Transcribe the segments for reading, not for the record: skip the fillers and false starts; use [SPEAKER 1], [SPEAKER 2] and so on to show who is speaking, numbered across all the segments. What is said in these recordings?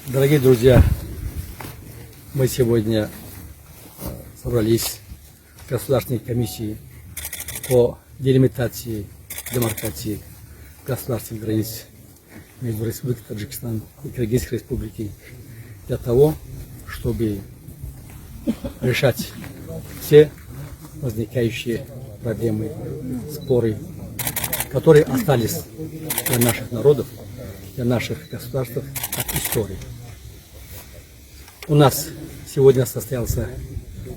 [SPEAKER 1] Дорогие друзья, мы сегодня собрались в Государственной комиссии по делимитации, демаркации государственных границ между Республикой Таджикистан и Кыргызской Республикой для того, чтобы решать все возникающие проблемы, споры, которые остались для наших народов, для наших государств от истории. У нас сегодня состоялся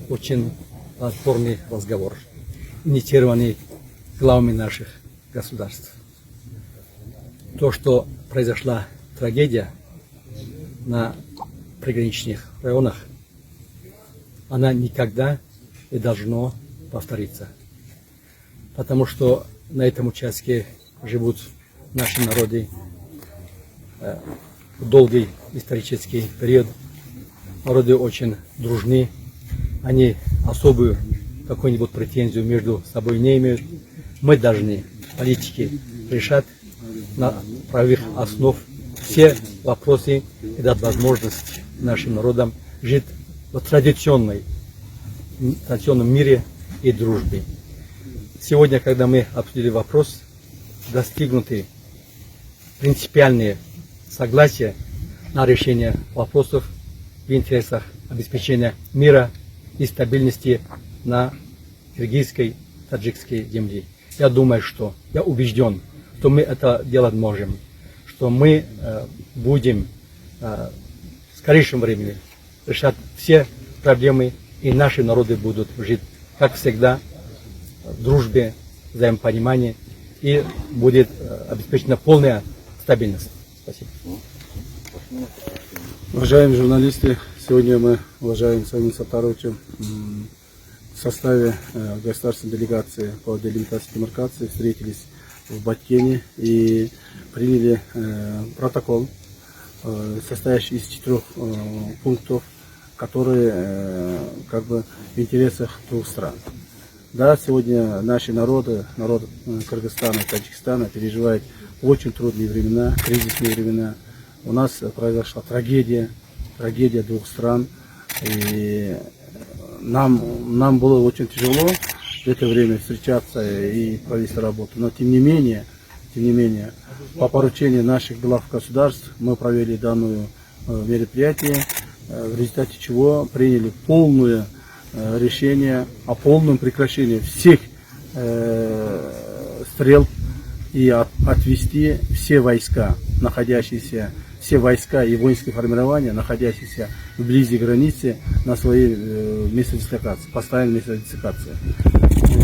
[SPEAKER 1] очень плодотворный разговор, инициированный главами наших государств. То, что произошла трагедия на приграничных районах, она никогда не должна повториться. Потому что на этом участке живут наши народы в долгий исторический период. Народы очень дружны, они особую какую-нибудь претензию между собой не имеют. Мы должны, политики, решать на правовых основ все вопросы и дать возможность нашим народам жить в традиционном мире и дружбе. Сегодня, когда мы обсудили вопрос, достигнуты принципиальные согласия на решение вопросов в интересах обеспечения мира и стабильности на киргизской, таджикской земле. Я думаю, я убежден, что мы это делать можем, что мы будем в скорейшем времени решать все проблемы, и наши народы будут жить, как всегда, в дружбе, взаимопонимании, и будет обеспечена полная стабильность. Спасибо.
[SPEAKER 2] Уважаемые журналисты, сегодня мы, уважаемым Самим Саттаровичем, в составе государственной делегации по делимитации и демаркации встретились в Баткене и приняли протокол, состоящий из 4 пунктов, которые в интересах двух стран. Да, сегодня наши народы, народ Кыргызстана и Таджикистана переживают очень трудные времена, кризисные времена. У нас произошла трагедия двух стран. И нам было очень тяжело в это время встречаться и провести работу. Но тем не менее, по поручению наших глав государств мы провели данное мероприятие, в результате чего приняли полное решение о полном прекращении всех стрел и отвести все войска и воинские формирования, находящиеся вблизи границы, на свои места дислокации, постоянные места дислокации.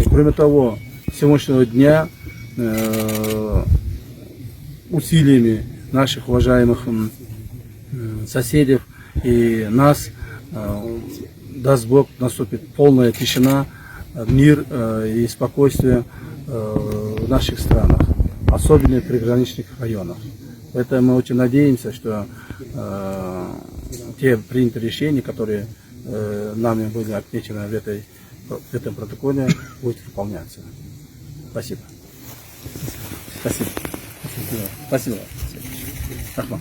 [SPEAKER 2] Кроме того, с сегодняшнего дня усилиями наших уважаемых соседей и нас, даст Бог, наступит полная тишина, мир и спокойствие в наших странах, особенно в приграничных районах. Поэтому мы очень надеемся, что те принятые решения, которые нами были отмечены в этом протоколе, будут выполняться. Спасибо. Спасибо. Спасибо. Спасибо.